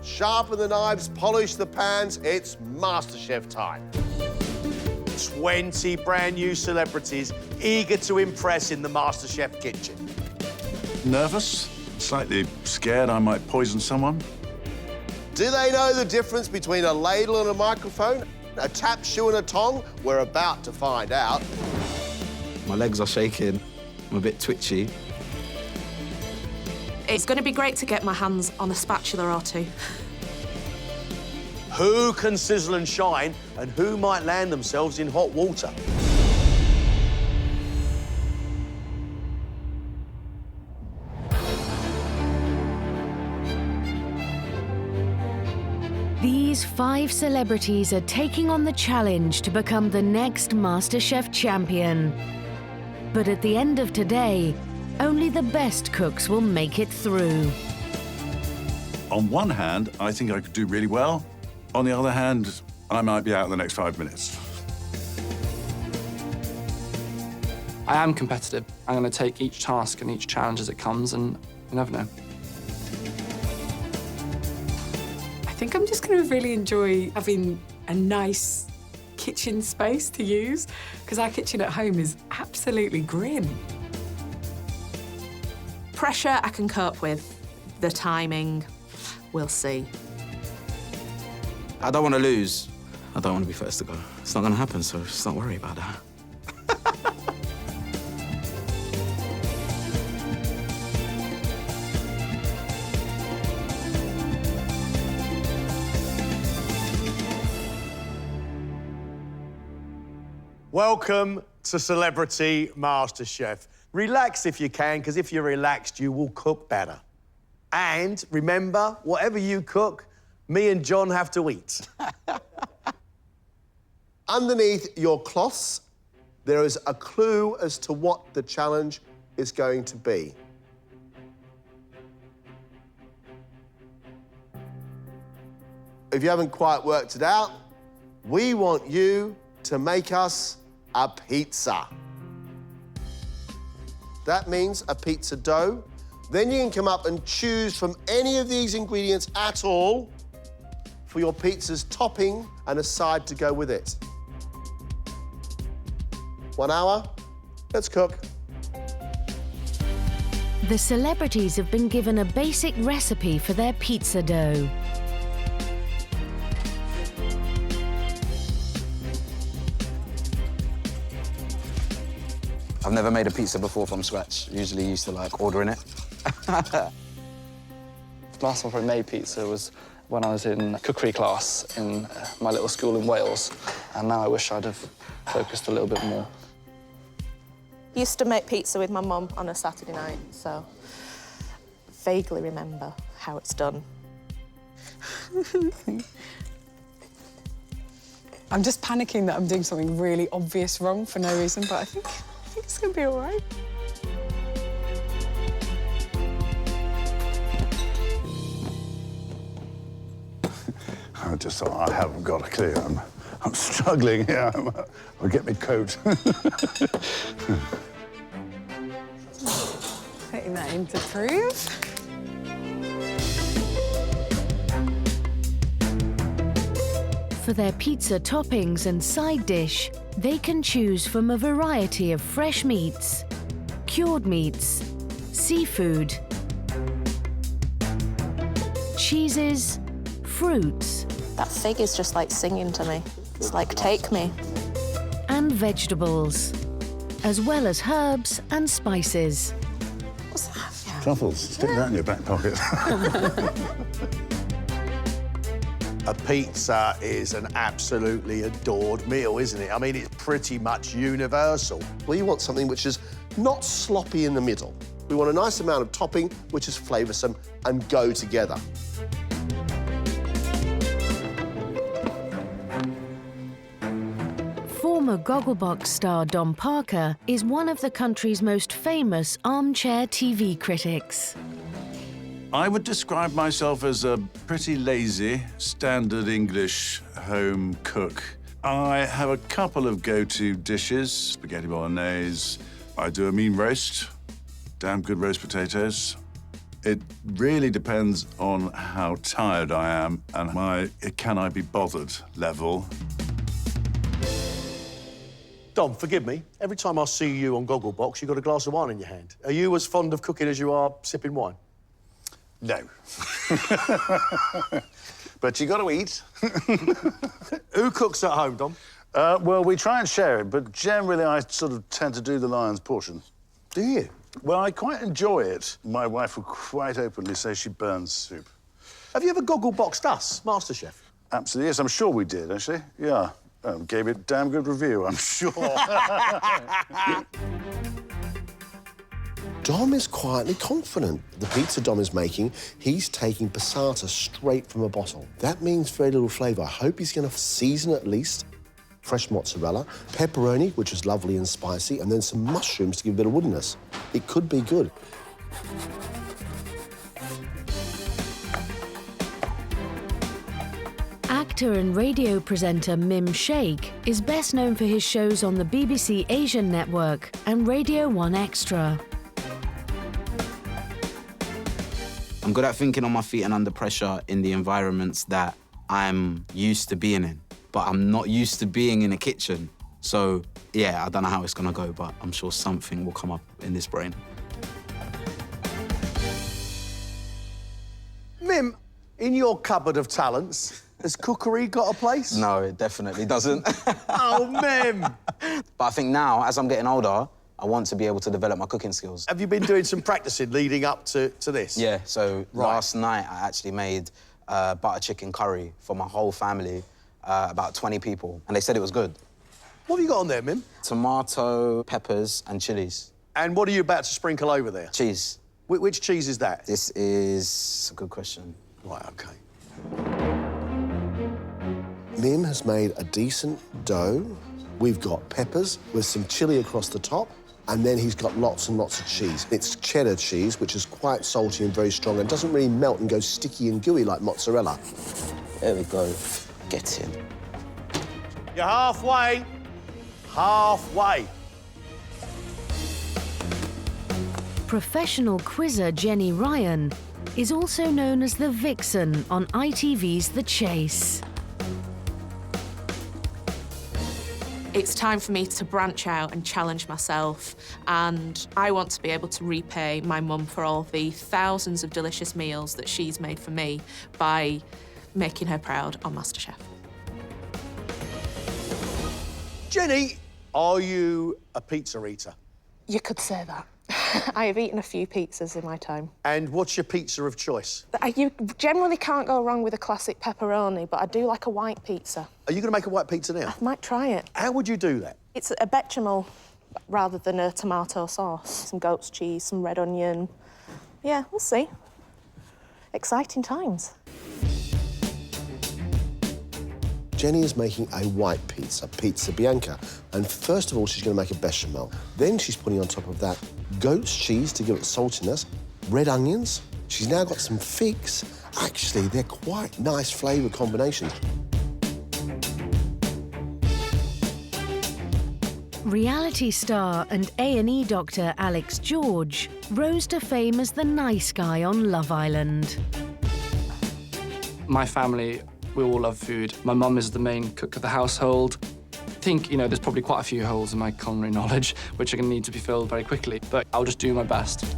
Sharpen the knives, polish the pans. It's MasterChef time. 20 brand new celebrities eager to impress in the MasterChef kitchen. Nervous, slightly scared I might poison someone. Do they know the difference between a ladle and a microphone? A tap shoe and a tong? We're about to find out. My legs are shaking. I'm a bit twitchy. It's going to be great to get my hands on a spatula or two. Who can sizzle and shine, and who might land themselves in hot water? These 5 celebrities are taking on the challenge to become the next MasterChef champion. But at the end of today, only the best cooks will make it through. On one hand, I think I could do really well. On the other hand, I might be out in the next 5 minutes. I am competitive. I'm going to take each task and each challenge as it comes, and you never know. I think I'm just going to really enjoy having a nice kitchen space to use, because our kitchen at home is absolutely grim. Pressure I can cope with. The timing, we'll see. I don't want to lose. I don't want to be first to go. It's not going to happen, so just don't worry about that. Welcome to Celebrity MasterChef. Relax if you can, because if you're relaxed, you will cook better. And remember, whatever you cook, me and John have to eat. Underneath your cloths, there is a clue as to what the challenge is going to be. If you haven't quite worked it out, we want you to make us a pizza. That means a pizza dough. Then you can come up and choose from any of these ingredients at all for your pizza's topping and a side to go with it. 1 hour, let's cook. The celebrities have been given a basic recipe for their pizza dough. I've never made a pizza before from scratch. Usually used to like ordering it. Last time I made pizza was when I was in cookery class in my little school in Wales, and now I wish I'd have focused a little bit more. Used to make pizza with my mum on a Saturday night, so vaguely remember how it's done. I'm just panicking that I'm doing something really obvious wrong for no reason, but I think it's going to be all right. I just thought, I haven't got a clue. I'm struggling here. I'll get my coat. Putting that in to prove. For their pizza toppings and side dish, they can choose from a variety of fresh meats, cured meats, seafood, cheeses, fruits, That fig is just like singing to me. It's like, take me. and vegetables, as well as herbs and spices. What's that? Yeah. Truffles, stick that in your back pocket. A pizza is an absolutely adored meal, isn't it? I mean, it's pretty much universal. We want something which is not sloppy in the middle. We want a nice amount of topping, which is flavoursome and go together. Former Gogglebox star Don Parker is one of the country's most famous armchair TV critics. I would describe myself as a pretty lazy, standard English home cook. I have a couple of go-to dishes, spaghetti bolognese. I do a mean roast, damn good roast potatoes. It really depends on how tired I am and my can I be bothered level. Dom, forgive me. Every time I see you on Gogglebox, you've got a glass of wine in your hand. Are you as fond of cooking as you are sipping wine? No. But you got to eat. Who cooks at home, Dom? Well, we try and share it, but generally I sort of tend to do the lion's portion. Do you? Well, I quite enjoy it. My wife will quite openly say she burns soup. Have you ever Goggleboxed us, MasterChef? Absolutely, yes, I'm sure we did, actually. Yeah. Gave it a damn good review, I'm sure. Dom is quietly confident. The pizza Dom is making, he's taking passata straight from a bottle. That means very little flavour. I hope he's going to season at least. Fresh mozzarella, pepperoni, which is lovely and spicy, and then some mushrooms to give a bit of woodiness. It could be good. Actor and radio presenter Mim Sheikh is best known for his shows on the BBC Asian Network and Radio 1 Extra. I'm good at thinking on my feet and under pressure in the environments that I'm used to being in. But I'm not used to being in a kitchen. So, yeah, I don't know how it's gonna go, but I'm sure something will come up in this brain. Mim, in your cupboard of talents, has cookery got a place? No, it definitely doesn't. Oh, Mim! But I think now, as I'm getting older, I want to be able to develop my cooking skills. Have you been doing some practicing leading up to this? Yeah, so Right. last night I actually made butter chicken curry for my whole family, about 20 people, and they said it was good. What have you got on there, Mim? Tomato, peppers, and chilies. And what are you about to sprinkle over there? Cheese. Which cheese is that? This is a good question. Right, OK. Mim has made a decent dough. We've got peppers with some chilli across the top, and then he's got lots and lots of cheese. It's cheddar cheese, which is quite salty and very strong and doesn't really melt and go sticky and gooey like mozzarella. There we go. Get in. You're halfway. Halfway. Professional quizzer Jenny Ryan is also known as the Vixen on ITV's The Chase. It's time for me to branch out and challenge myself, and I want to be able to repay my mum for all the thousands of delicious meals that she's made for me by making her proud on MasterChef. Jenny, are you a pizza eater? You could say that. I have eaten a few pizzas in my time. And what's your pizza of choice? You generally can't go wrong with a classic pepperoni, but I do like a white pizza. Are you going to make a white pizza now? I might try it. How would you do that? It's a bechamel rather than a tomato sauce. Some goat's cheese, some red onion. Yeah, we'll see. Exciting times. Jenny is making a white pizza, pizza bianca. And first of all, she's going to make a bechamel. Then she's putting on top of that goat's cheese to give it saltiness, red onions. She's now got some figs. Actually, they're quite nice flavour combinations. Reality star and A&E doctor Alex George rose to fame as the nice guy on Love Island. My family, we all love food. My mum is the main cook of the household. I think, you know, there's probably quite a few holes in my culinary knowledge, which are going to need to be filled very quickly, but I'll just do my best.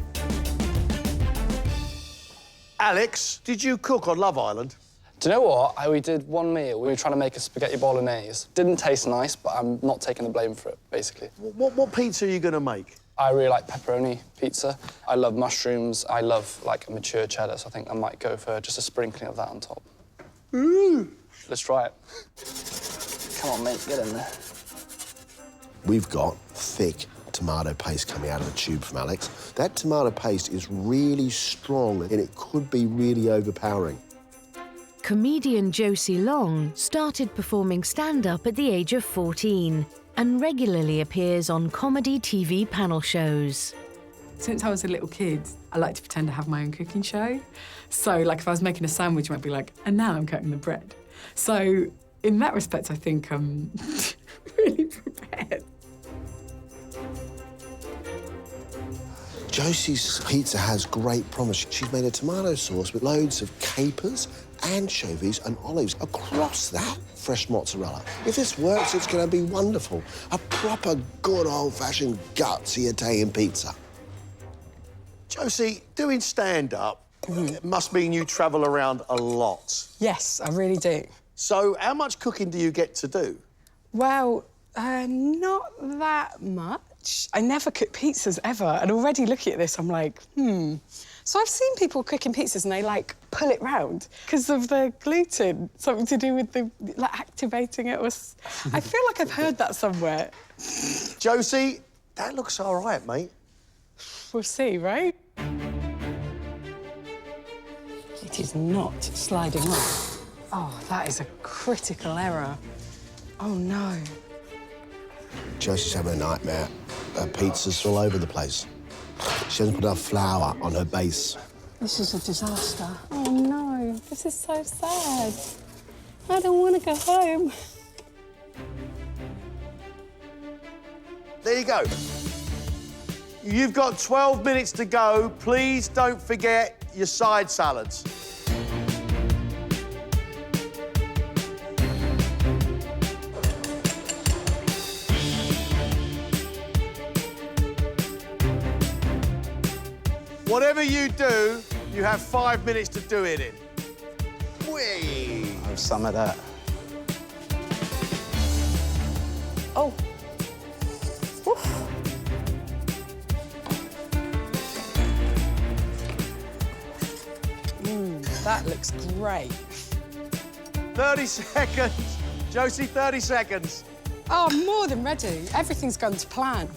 Alex, did you cook on Love Island? Do you know what? We did one meal. We were trying to make a spaghetti bolognese. Didn't taste nice, but I'm not taking the blame for it, basically. What pizza are you going to make? I really like pepperoni pizza. I love mushrooms. I love, like, a mature cheddar, so I think I might go for just a sprinkling of that on top. Let's try it. Come on, mate, get in there. We've got thick tomato paste coming out of the tube from Alex. That tomato paste is really strong and it could be really overpowering. Comedian Josie Long started performing stand-up at the age of 14 and regularly appears on comedy TV panel shows. Since I was a little kid, I like to pretend to have my own cooking show. So, like, if I was making a sandwich, I might be like, and now I'm cutting the bread. So, in that respect, I think I'm really prepared. Josie's pizza has great promise. She's made a tomato sauce with loads of capers, anchovies and olives across that fresh mozzarella. If this works, it's going to be wonderful. A proper good old-fashioned gutsy Italian pizza. Josie, doing stand-up must mean you travel around a lot. Yes, I really do. So how much cooking do you get to do? Well, not that much. I never cook pizzas ever, and already looking at this, I'm like, So I've seen people cooking pizzas and they, like, pull it round because of the gluten, something to do with the, like, activating it. I feel like I've heard that somewhere. Josie, that looks all right, mate. We'll see, right? It is not sliding off. Oh, that is a critical error. Oh, no. Josie's having a nightmare. Her pizza's all over the place. She hasn't put enough flour on her base. This is a disaster. Oh, no. This is so sad. I don't want to go home. There you go. You've got 12 minutes to go. Please don't forget your side salads. Whatever you do, you have 5 minutes to do it in. Whee! Have some of that. Oh. Oof. That looks great. 30 seconds. Josie, 30 seconds. Oh, I'm more than ready. Everything's gone to plan.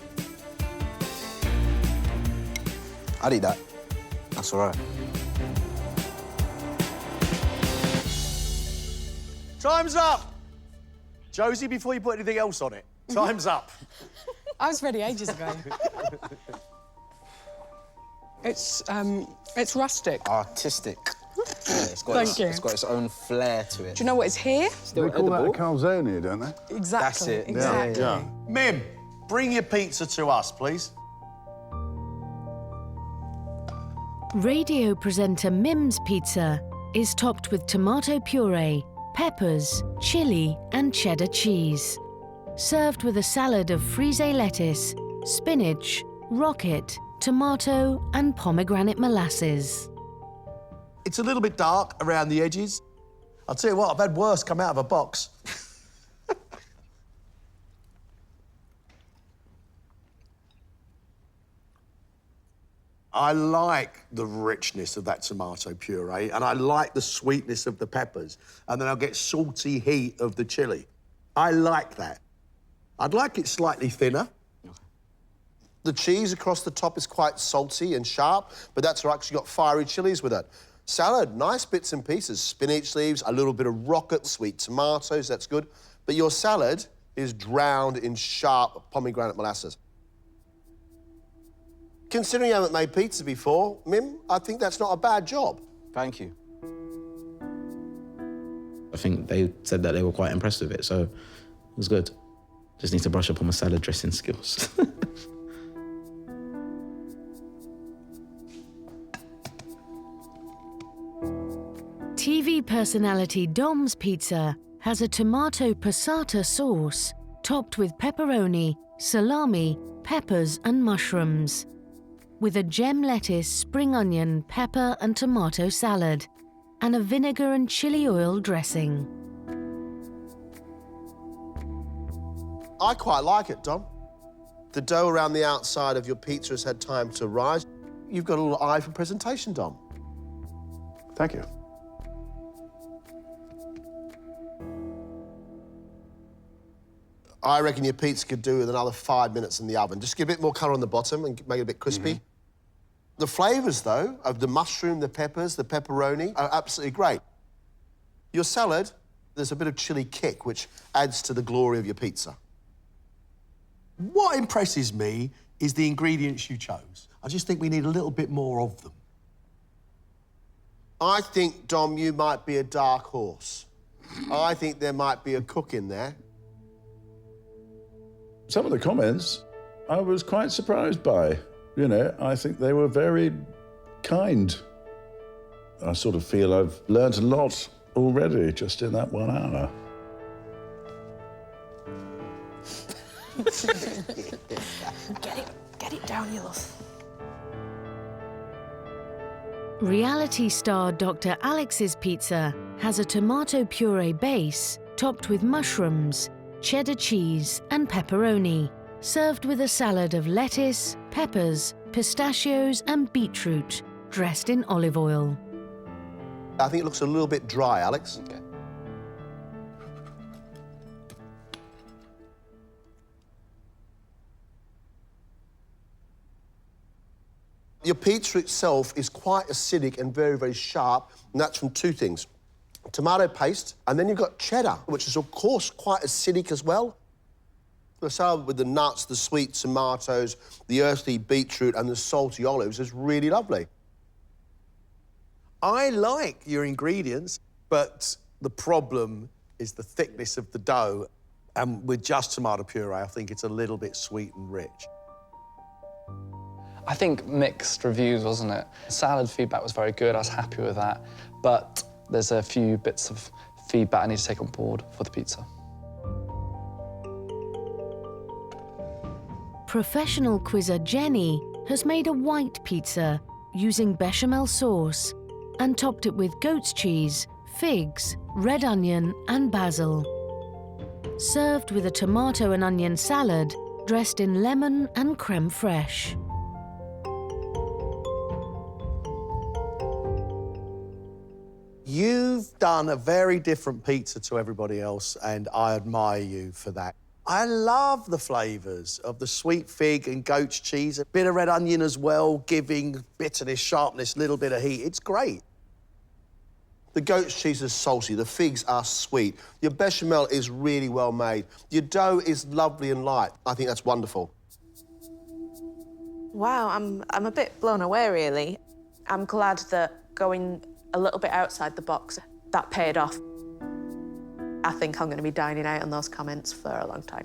I'd eat that. That's all right. Time's up. Josie, before you put anything else on it, time's up. I was ready ages ago. It's rustic. Artistic. Yeah, Thank you. It's got its own flair to it. Do you know what is here? They call that a calzone, don't they? Exactly. That's it. Exactly. Yeah. Mim, bring your pizza to us, please. Radio presenter Mim's pizza is topped with tomato puree, peppers, chili and cheddar cheese. Served with a salad of frise lettuce, spinach, rocket, tomato and pomegranate molasses. It's a little bit dark around the edges. I'll tell you what, I've had worse come out of a box. I like the richness of that tomato puree, and I like the sweetness of the peppers, and then I'll get salty heat of the chili. I like that. I'd like it slightly thinner. The cheese across the top is quite salty and sharp, but that's right, 'cause you've got fiery chilies with it. Salad, nice bits and pieces. Spinach leaves, a little bit of rocket, sweet tomatoes, that's good. But your salad is drowned in sharp pomegranate molasses. Considering you haven't made pizza before, Mim, I think that's not a bad job. Thank you. I think they said that they were quite impressed with it, so it was good. Just need to brush up on my salad dressing skills. TV personality Dom's pizza has a tomato passata sauce topped with pepperoni, salami, peppers and mushrooms, with a gem lettuce, spring onion, pepper and tomato salad, and a vinegar and chili oil dressing. I quite like it, Dom. The dough around the outside of your pizza has had time to rise. You've got a little eye for presentation, Dom. Thank you. I reckon your pizza could do with another 5 minutes in the oven. Just give it a bit more colour on the bottom and make it a bit crispy. The flavours, though, of the mushroom, the peppers, the pepperoni, are absolutely great. Your salad, there's a bit of chili kick, which adds to the glory of your pizza. What impresses me is the ingredients you chose. I just think we need a little bit more of them. I think, Dom, you might be a dark horse. I think there might be a cook in there. Some of the comments I was quite surprised by. You know, I think they were very kind. I sort of feel I've learnt a lot already just in that 1 hour. Get it down, you love. Reality star Dr. Alex's pizza has a tomato puree base topped with mushrooms, cheddar cheese and pepperoni, served with a salad of lettuce, peppers, pistachios and beetroot, dressed in olive oil. I think it looks a little bit dry, Alex. Okay. Your pizza itself is quite acidic and very, very sharp, and that's from two things. Tomato paste, and then you've got cheddar, which is, of course, quite acidic as well. The salad with the nuts, the sweet tomatoes, the earthy beetroot and the salty olives is really lovely. I like your ingredients, but the problem is the thickness of the dough. And with just tomato puree, I think it's a little bit sweet and rich. I think mixed reviews, wasn't it? Salad feedback was very good. I was happy with that. But there's a few bits of feedback I need to take on board for the pizza. Professional quizzer Jenny has made a white pizza using bechamel sauce and topped it with goat's cheese, figs, red onion and basil. Served with a tomato and onion salad dressed in lemon and creme fraiche. You've done a very different pizza to everybody else, and I admire you for that. I love the flavours of the sweet fig and goat's cheese, a bit of red onion as well, giving bitterness, sharpness, little bit of heat. It's great. The goat's cheese is salty, the figs are sweet. Your bechamel is really well made. Your dough is lovely and light. I think that's wonderful. Wow, I'm a bit blown away, really. I'm glad that going a little bit outside the box, that paid off. I think I'm going to be dining out on those comments for a long time.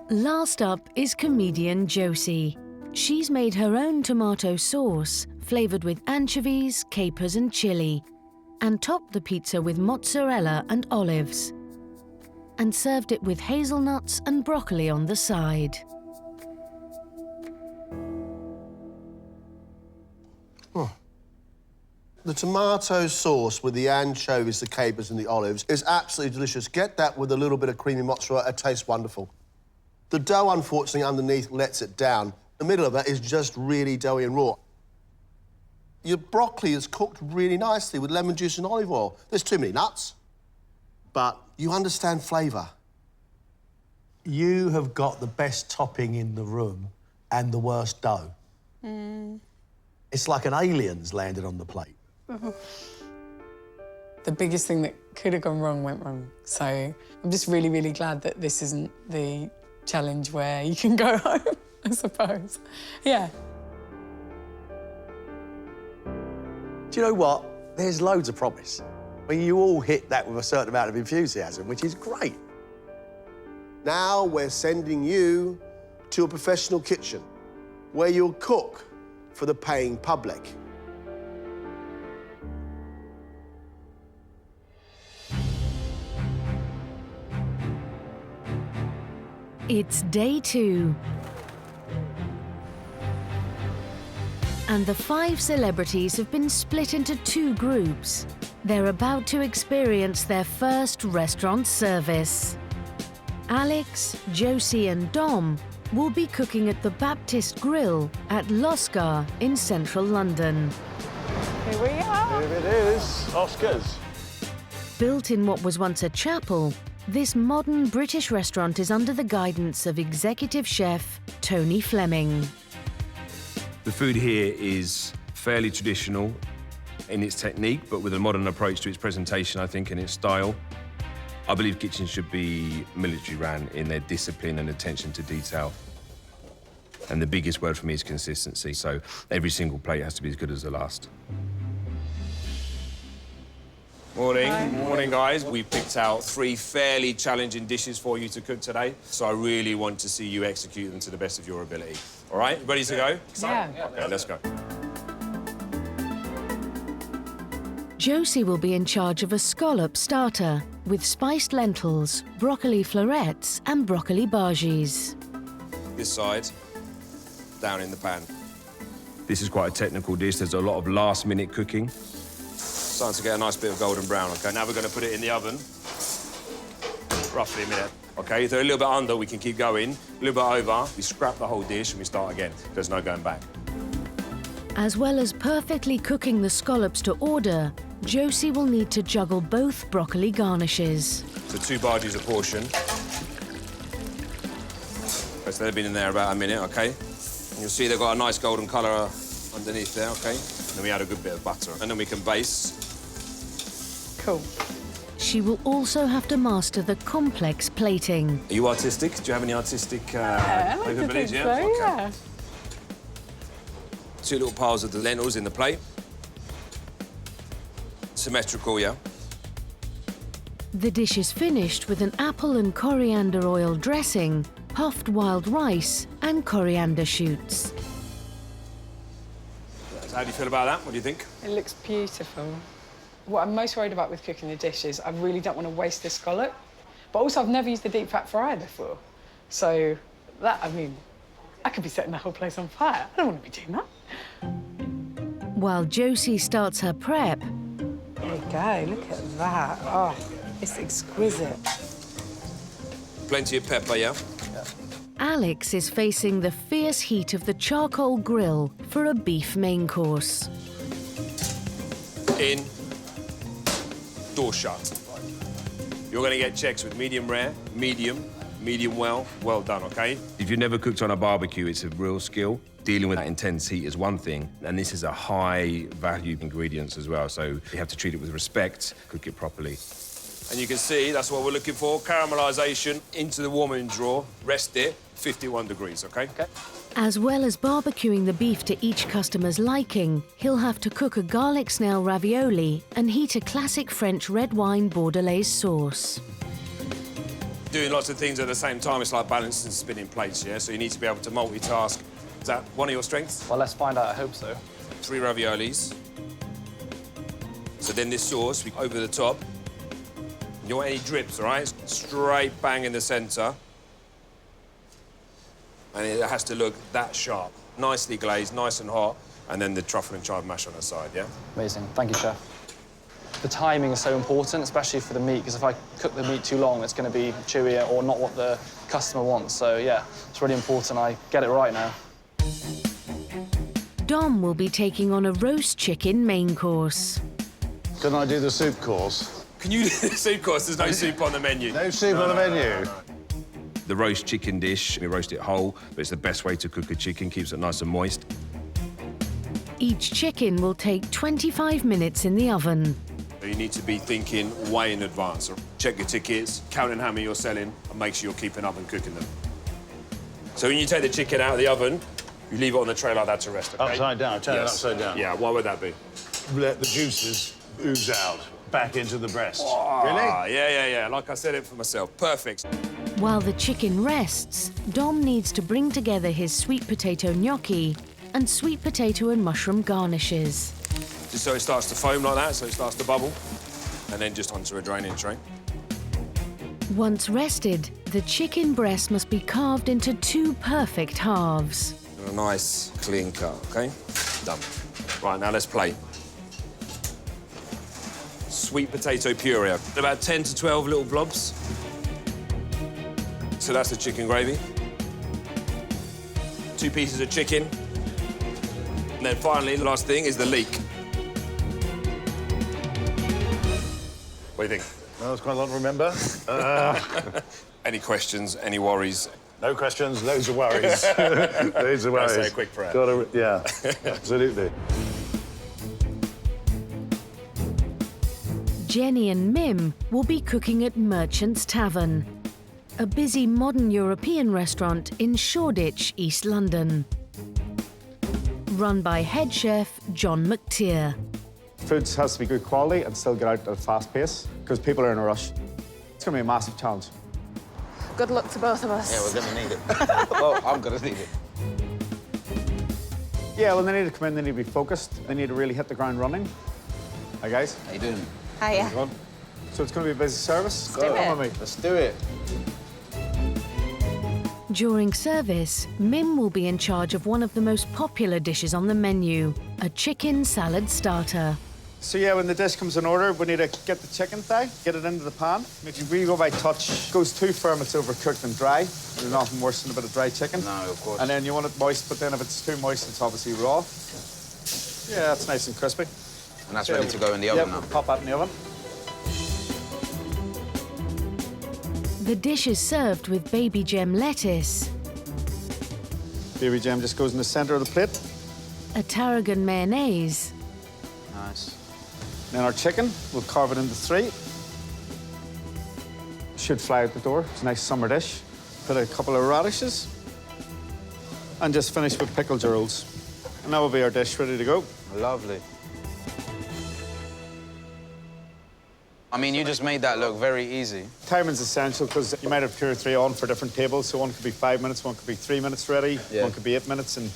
Last up is comedian Josie. She's made her own tomato sauce, flavoured with anchovies, capers and chilli, and topped the pizza with mozzarella and olives, and served it with hazelnuts and broccoli on the side. The tomato sauce with the anchovies, the capers and the olives is absolutely delicious. Get that with a little bit of creamy mozzarella, it tastes wonderful. The dough, unfortunately, underneath lets it down. The middle of it is just really doughy and raw. Your broccoli is cooked really nicely with lemon juice and olive oil. There's too many nuts, but you understand flavour. You have got the best topping in the room and the worst dough. It's like an alien's landed on the plate. The biggest thing that could have gone wrong went wrong. So I'm just really, really glad that this isn't the challenge where you can go home, I suppose. Yeah. Do you know what? There's loads of promise. I mean, you all hit that with a certain amount of enthusiasm, which is great. Now we're sending you to a professional kitchen where you'll cook for the paying public. It's day 2. And the 5 celebrities have been split into 2 groups. They're about to experience their first restaurant service. Alex, Josie and Dom will be cooking at the Baptist Grill at Loscar in central London. Here we are. Here it is, Oscars. Built in what was once a chapel, this modern British restaurant is under the guidance of executive chef Tony Fleming. The food here is fairly traditional in its technique, but with a modern approach to its presentation, I think, and its style. I believe kitchens should be military ran in their discipline and attention to detail. And the biggest word for me is consistency, so every single plate has to be as good as the last. Morning. Morning, guys. We've picked out 3 fairly challenging dishes for you to cook today, so I really want to see you execute them to the best of your ability. All right, ready to go? Yeah. Okay, let's go. Josie will be in charge of a scallop starter with spiced lentils, broccoli florets and broccoli bhajis. This side, down in the pan. This is quite a technical dish. There's a lot of last-minute cooking. Starting to get a nice bit of golden brown. OK, now we're going to put it in the oven. Roughly a minute. OK, if they're a little bit under, we can keep going. A little bit over, we scrap the whole dish and we start again. There's no going back. As well as perfectly cooking the scallops to order, Josie will need to juggle both broccoli garnishes. So 2 bhajis a portion. So they've been in there about a minute, OK? And you'll see they've got a nice golden colour underneath there, OK? Then we add a good bit of butter. And then we can baste. Cool. She will also have to master the complex plating. Are you artistic? Do you have any artistic I like to capabilities? think so, yeah. 2 little piles of the lentils in the plate. Symmetrical, yeah? The dish is finished with an apple and coriander oil dressing, puffed wild rice and coriander shoots. So how do you feel about that? What do you think? It looks beautiful. What I'm most worried about with cooking the dish is I really don't want to waste this scallop. But also, I've never used the deep fat fryer before. So that, I mean, I could be setting the whole place on fire. I don't want to be doing that. While Josie starts her prep, There you go, look at that. Oh, it's exquisite. Plenty of pepper, yeah? Alex is facing the fierce heat of the charcoal grill for a beef main course. In. Door shut. You're going to get checks with medium rare, medium well, well done, OK? If you've never cooked on a barbecue, it's a real skill. Dealing with that intense heat is one thing, and this is a high-value ingredients as well, so you have to treat it with respect, cook it properly. And you can see, that's what we're looking for, caramelisation into the warming drawer, rest it, 51 degrees, OK? As well as barbecuing the beef to each customer's liking, he'll have to cook a garlic snail ravioli and heat a classic French red wine bordelaise sauce. Doing lots of things at the same time, it's like balancing spinning plates, yeah? So you need to be able to multitask. Is that one of your strengths? Well, let's find out. I hope so. 3 raviolis. So then this sauce, we over the top. You don't want any drips, all right? Straight bang in the centre. And it has to look that sharp. Nicely glazed, nice and hot. And then the truffle and chive mash on the side, yeah? Amazing. Thank you, Chef. The timing is so important, especially for the meat, because if I cook the meat too long, it's going to be chewier or not what the customer wants. So, yeah, it's really important I get it right now. Dom will be taking on a roast chicken main course. Can I do the soup course? Can you do the soup course? There's no soup on the menu. No soup on the menu. The roast chicken dish, we roast it whole, but it's the best way to cook a chicken, keeps it nice and moist. Each chicken will take 25 minutes in the oven. You need to be thinking way in advance. Check your tickets, counting how many you're selling, and make sure you're keeping up and cooking them. So when you take the chicken out of the oven, you leave it on the tray like that to rest, okay? Upside down, turn it upside down. Yeah, why would that be? Let the juices ooze out, back into the breast. Ah, yeah. Like I said it for myself. Perfect. While the chicken rests, Dom needs to bring together his sweet potato gnocchi and sweet potato and mushroom garnishes. Just so it starts to foam like that, so it starts to bubble, and then just onto a draining tray. Once rested, the chicken breast must be carved into 2 perfect halves. And a nice, clean cut, OK? Done. Right, now let's plate. Sweet potato puree. About 10 to 12 little blobs. So that's the chicken gravy. 2 pieces of chicken. And then finally, the last thing is the leek. What do you think? Well, that's quite a lot to remember. Any questions, any worries? No questions, loads of worries. Loads of worries. Say a quick prayer. Yeah, absolutely. Jenny and Mim will be cooking at Merchant's Tavern, a busy modern European restaurant in Shoreditch, East London. Run by head chef John McTeer. Food has to be good quality and still get out at a fast pace because people are in a rush. It's going to be a massive challenge. Good luck to both of us. Yeah, we're gonna need it. Well, I'm gonna need it. Yeah, well, they need to come in, they need to be focused, they need to really hit the ground running. Hi, guys. How you doing? Hiya. Good. So it's going to be a busy service? do it. Come with me. Let's do it. During service, Mim will be in charge of one of the most popular dishes on the menu, a chicken salad starter. So yeah, when the dish comes in order, we need to get the chicken thigh, get it into the pan. If you really go by touch, if it goes too firm, it's overcooked and dry. There's nothing worse than a bit of dry chicken. No, of course. And then you want it moist, but then if it's too moist, it's obviously raw. Yeah, that's nice and crispy. And that's ready to go in the oven now. Pop that in the oven. The dish is served with baby gem lettuce, Baby jam just goes in the center of the plate. a tarragon mayonnaise, Nice. Then our chicken, we'll carve it into 3. Should fly out the door. It's a nice summer dish. Put a couple of radishes. And just finish with pickled rolls. And that will be our dish ready to go. Lovely. I mean, you just made that look very easy. Timing's essential because you might have 2 or 3 on for different tables. So one could be 5 minutes, one could be 3 minutes ready, one could be 8 minutes, and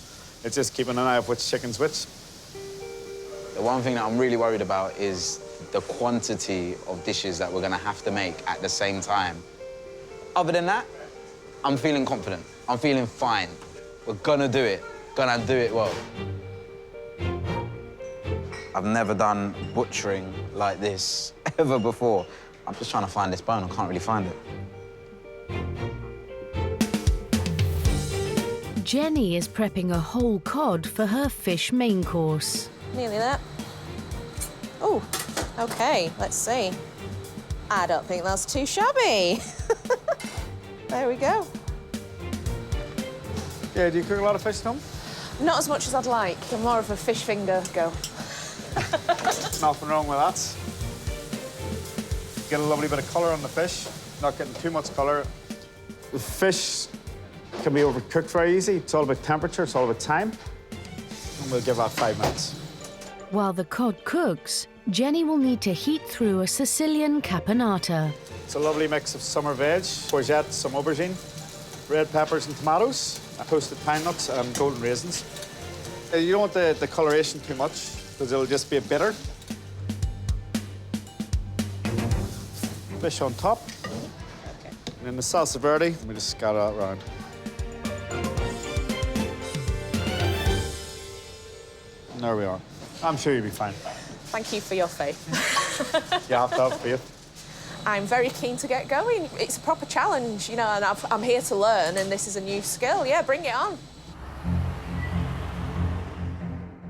it's just keeping an eye of which chicken's which. The one thing that I'm really worried about is the quantity of dishes that we're gonna have to make at the same time. Other than that, I'm feeling confident. I'm feeling fine. We're gonna do it. Gonna do it well. I've never done butchering like this ever before. I'm just trying to find this bone. I can't really find it. Jenny is prepping a whole cod for her fish main course. Nearly there. Oh, OK, let's see. I don't think that's too shabby. There we go. Yeah, do you cook a lot of fish, Tom? Not as much as I'd like. I'm more of a fish finger go. Nothing wrong with that. Get a lovely bit of colour on the fish, not getting too much colour. The fish can be overcooked very easy. It's all about temperature, it's all about time. And we'll give that 5 minutes. While the cod cooks, Jenny will need to heat through a Sicilian caponata. It's a lovely mix of summer veg, courgette, some aubergine, red peppers and tomatoes, toasted pine nuts and golden raisins. You don't want the coloration too much because it'll just be a bitter. Fish on top. Okay. And then the salsa verde, we just scatter that around. And there we are. I'm sure you'll be fine. Thank you for your faith. You have to have faith. I'm very keen to get going. It's a proper challenge, you know, and I'm here to learn, and this is a new skill. Yeah, bring it on.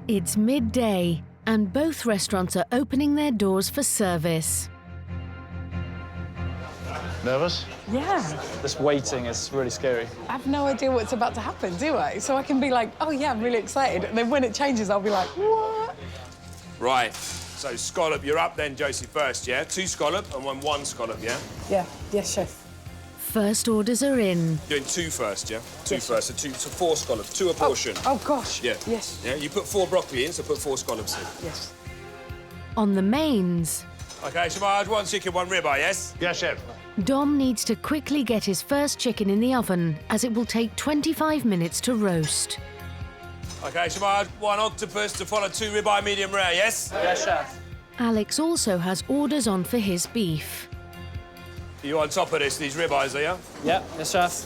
It's midday, and both restaurants are opening their doors for service. Nervous? Yeah. This waiting is really scary. I have no idea what's about to happen, do I? So I can be like, oh, yeah, I'm really excited. And then when it changes, I'll be like, what? Right. So scallop, you're up then, Josie, first, yeah? 2 scallop and one scallop, yeah? Yeah. Yes, chef. First orders are in. Doing 2 first, yeah? 2 first, so 4 scallops, 2 a portion. Oh, gosh. Yeah. Yes. Yeah, you put 4 broccoli in, so put 4 scallops in. Yes. On the mains, OK, Shamaj, 1 chicken, 1 ribeye, yes? Yes, chef. Dom needs to quickly get his first chicken in the oven, as it will take 25 minutes to roast. OK, Shamaj, 1 octopus to follow 2 ribeye medium rare, yes? Yes, chef. Alex also has orders on for his beef. You on top of this, these ribeyes, are you? Yeah, yes, chef.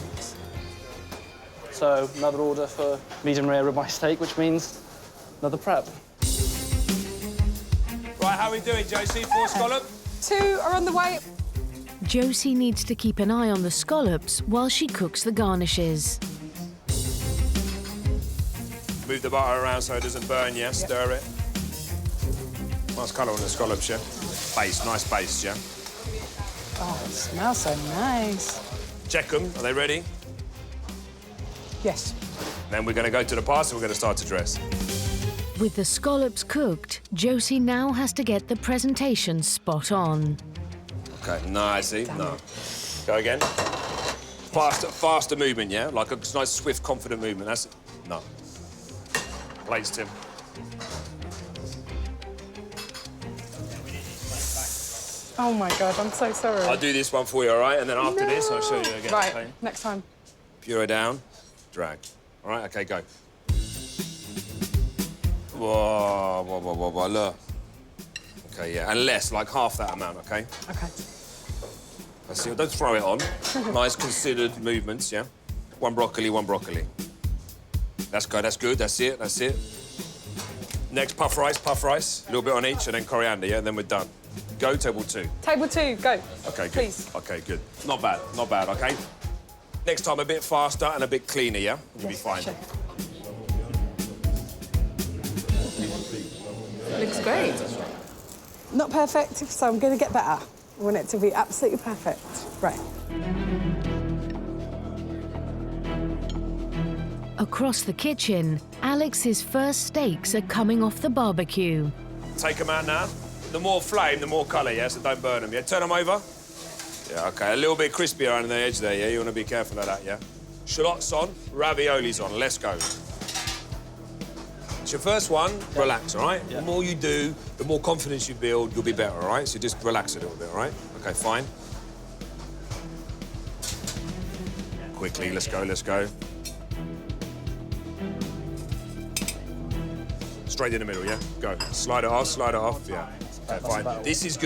So another order for medium rare ribeye steak, which means another prep. Right, how are we doing, Josie? 4 scallop? 2 are on the way. Josie needs to keep an eye on the scallops while she cooks the garnishes. Move the butter around so it doesn't burn, yeah? Stir it. Nice colour on the scallops, yeah? Base, nice base, yeah? Oh, it smells so nice. Check them, are they ready? Yes. Then we're going to go to the pasta, we're going to start to dress. With the scallops cooked, Josie now has to get the presentation spot on. OK, nicely, no. Go again. Faster movement, yeah? Like a nice, swift, confident movement, that's it. No. Plates, Tim. Oh my God, I'm so sorry. I'll do this one for you, all right? And then after this, I'll show you again. Right, Okay? next time. Puree down, drag. All right, okay, go. Whoa, whoa, whoa, whoa, whoa, look. Okay, yeah, and less, like half that amount, okay? Okay. Let's see, don't throw it on. Nice considered movements, yeah? One broccoli, one broccoli. That's good, that's good, that's it, that's it. Next, puff rice, a little bit on each, and then coriander, yeah? Then we're done. Go, table 2. Table 2, go. Okay, good. Please. Okay, good. Not bad, okay? Next time, a bit faster and a bit cleaner, yeah? You'll be fine. Chef. Looks great. Not perfect, so I'm going to get better. I want it to be absolutely perfect. Right. Across the kitchen, Alex's first steaks are coming off the barbecue. Take them out now. The more flame, the more colour, yeah? So don't burn them, yeah? Turn them over. Yeah, OK. A little bit crispier on the edge there, yeah? You want to be careful of that, yeah? Shallots on, raviolis on. Let's go. It's your first one. Relax, all right? Yeah. The more you do, the more confidence you build, you'll be better, all right? So just relax a little bit, all right? OK, fine. Quickly, let's go, let's go. Straight in the middle, yeah? Go. Slide it off, yeah. Okay, fine. This is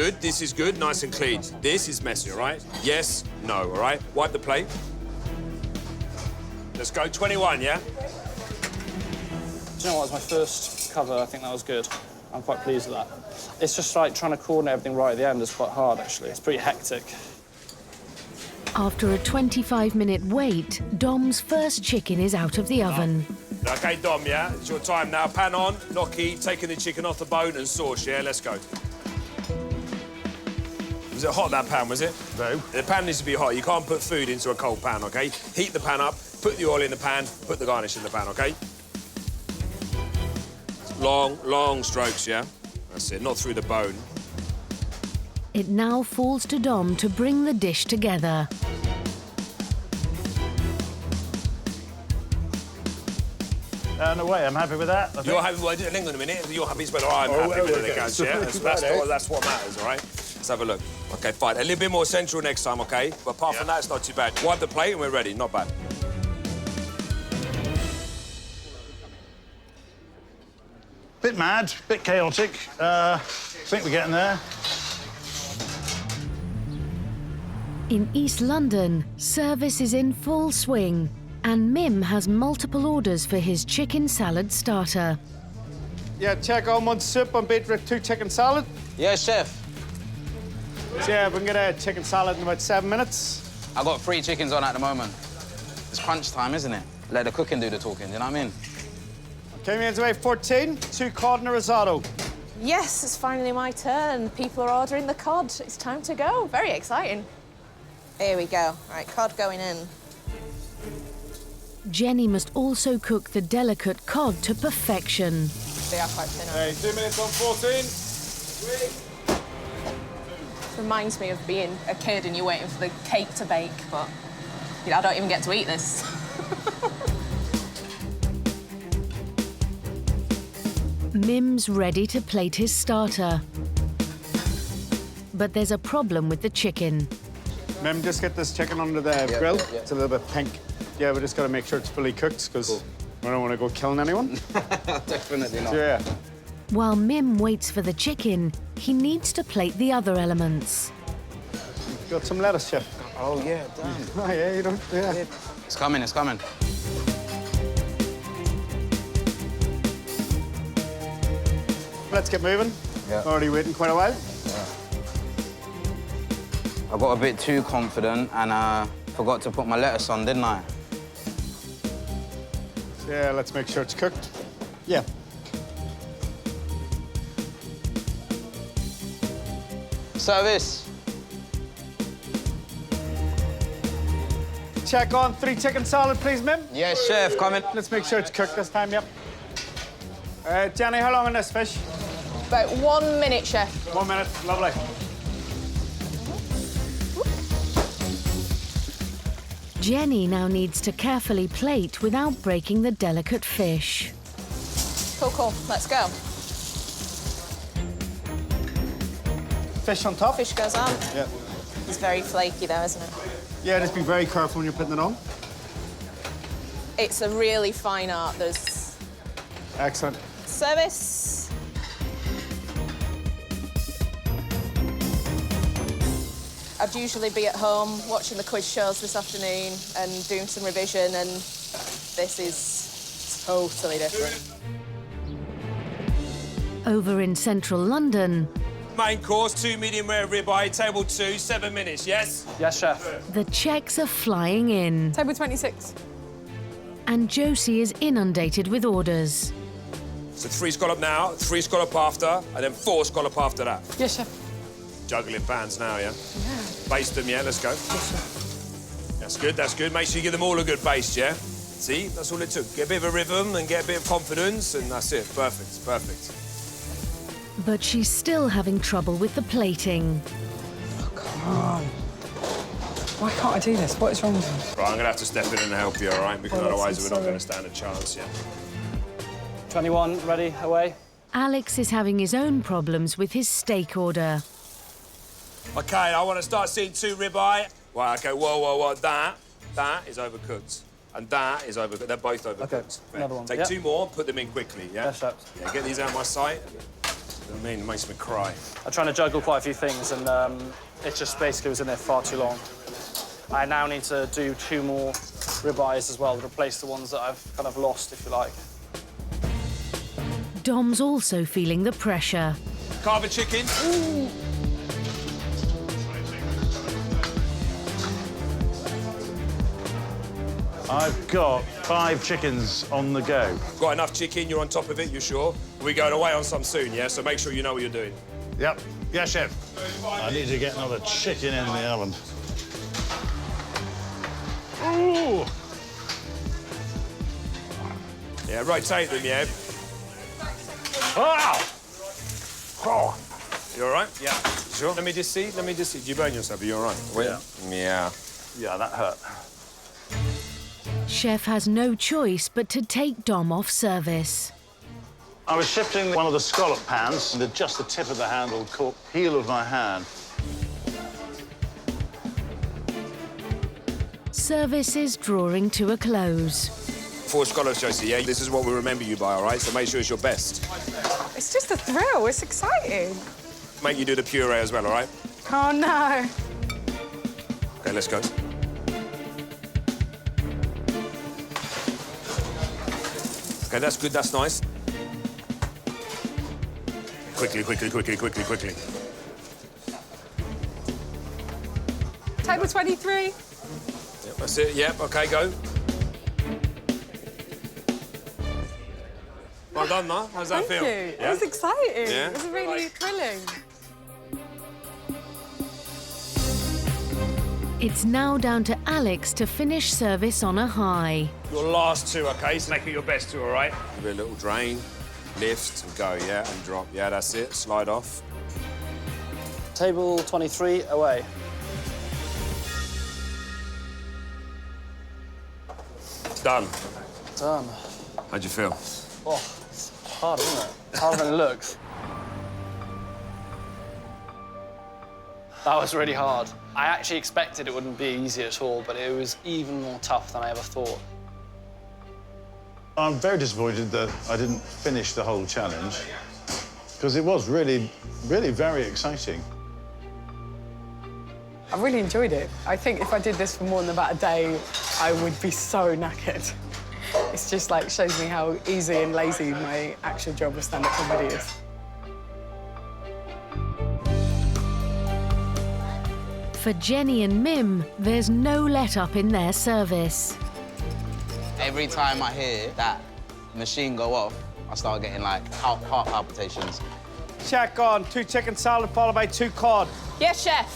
good, nice and clean. This is messy, all right? Yes, no, all right? Wipe the plate. Let's go, 21, yeah? Do you know what? It was my first cover. I think that was good. I'm quite pleased with that. It's just like trying to coordinate everything right at the end is quite hard, actually. It's pretty hectic. After a 25-minute wait, Dom's first chicken is out of the oven. OK, Dom, yeah? It's your time now. Pan on, gnocchi, taking the chicken off the bone and sauce, yeah? Let's go. Was it hot, that pan, was it? No. The pan needs to be hot. You can't put food into a cold pan, OK? Heat the pan up, put the oil in the pan, put the garnish in the pan, OK? Long strokes, yeah? That's it, not through the bone. It now falls to Dom to bring the dish together. No way, I'm happy with that. You're happy with it? Hang on a minute. You're happy as well, or I'm happy with it, guys, yeah? That's what matters, all right? Let's have a look. OK, fine. A little bit more central next time, OK? But apart from that, it's not too bad. Wipe the plate and we're ready. Not bad. Bit mad, bit chaotic. I think we're getting there. In East London, service is in full swing, and Mim has multiple orders for his chicken salad starter. Yeah, check almond soup and beetroot 2 chicken salad. Yes, chef. So, yeah, we can get a chicken salad in about 7 minutes. I've got 3 chickens on at the moment. It's crunch time, isn't it? Let the cooking do the talking, you know what I mean? Okay, means away 14, 2 cod and a risotto. Yes, it's finally my turn. People are ordering the cod. It's time to go. Very exciting. Here we go. Right, cod going in. Jenny must also cook the delicate cod to perfection. They are quite thin. Hey, 2 minutes on 14. Reminds me of being a kid and you're waiting for the cake to bake, but you know, I don't even get to eat this. Mim's ready to plate his starter. But there's a problem with the chicken. Mem, just get this chicken under the grill. Yeah. It's a little bit pink. Yeah, we just got to make sure it's fully cooked because we don't want to go killing anyone. Definitely not. Yeah. While Mim waits for the chicken, he needs to plate the other elements. Got some lettuce, chef. Oh, yeah, damn. Oh, yeah, you don't... Yeah. It's coming, it's coming. Let's get moving. Yeah. Already waiting quite a while. I got a bit too confident and forgot to put my lettuce on, didn't I? So, yeah, let's make sure it's cooked. Yeah. Service. Check on 3 chicken salad, please, Mim. Yes, chef, coming. Let's make sure it's cooked this time, yep. Jenny, how long on this fish? About 1 minute, chef. 1 minute, lovely. Jenny now needs to carefully plate without breaking the delicate fish. Cool, let's go. fish on top. Fish goes on. Yeah. It's very flaky though, isn't it? Yeah, just be very careful when you're putting it on. It's a really fine art. There's Excellent. service. I'd usually be at home watching the quiz shows this afternoon and doing some revision, and this is totally different. Over in central London, Main course, 2 medium rare ribeye, table 2, 7 minutes, yes? Yes, chef. the checks are flying in, Table 26. and Josie is inundated with orders. So 3 scallop now, 3 scallop after, and then 4 scallop after that. Yes, chef. Juggling pans now, yeah? Yeah. Baste them, yeah, let's go. That's good, that's good. Make sure you give them all a good baste, yeah? See, that's all it took. Get a bit of a rhythm and get a bit of confidence, and that's it. Perfect, perfect. But she's still having trouble with the plating. Oh, come on. Why can't I do this? What is wrong with me? Right, I'm gonna have to step in and help you, all right? Because Oh, that's otherwise so we're not sorry. gonna stand a chance, yeah? 21, ready, away. Alex is having his own problems with his steak order. Okay, I want to start seeing 2 ribeye. Right, okay, whoa. That is overcooked. And that is overcooked. They're both overcooked. Okay, another one. Take Yep. 2 more and put them in quickly, yeah? Yes, chef. Yeah, get these out of my sight. You know what I mean? It makes me cry. I'm trying to juggle quite a few things, and it just basically was in there far too long. I now need to do 2 more ribeyes as well to replace the ones that I've kind of lost, if you like. Dom's also feeling the pressure. Carve a chicken. Ooh. I've got 5 chickens on the go. Got enough chicken, you're on top of it, you sure? We're going away on some soon, yeah? So make sure you know what you're doing. Yep. Yeah, chef. I need to get another chicken in the oven. Ooh! Yeah, rotate them, yeah? Ah! Oh. You all right? Yeah. Sure. Let me just see. Do you burn yourself? Are you all right? Yeah. Yeah. Yeah, that hurt. Chef has no choice but to take Dom off service. I was shifting one of the scallop pans, and just the tip of the handle caught heel of my hand. Service is drawing to a close. 4 scallops, Josie, yeah? This is what we remember you by, all right? So make sure it's your best. It's just a thrill. It's exciting. Make you do the puree as well, all right? Oh, no. Okay, let's go. Okay, that's good, that's nice. Quickly. Table 23. Yep, that's it, yep, okay, go. Well done, Ma. How's that Thank feel? you. Yeah? It was exciting. Yeah? It was really thrilling. It's now down to Alex to finish service on a high. Your last 2, okay? So make it your best 2, all right? Give it a little drain, lift, and go, yeah, and drop. Yeah, that's it. Slide off. Table 23, away. Done. Done. How'd you feel? Oh, it's hard, isn't it? It's harder than it looks. That was really hard. I actually expected it wouldn't be easy at all, but it was even more tough than I ever thought. I'm very disappointed that I didn't finish the whole challenge, because it was really very exciting. I really enjoyed it. I think if I did this for more than about a day, I would be so knackered. It's just like shows me how easy and lazy my actual job of stand-up comedy is. For Jenny and Mim, there's no let-up in their service. Every time I hear that machine go off, I start getting, like, heart palpitations. Check on 2 chicken salad followed by 2 cod. Yes, chef.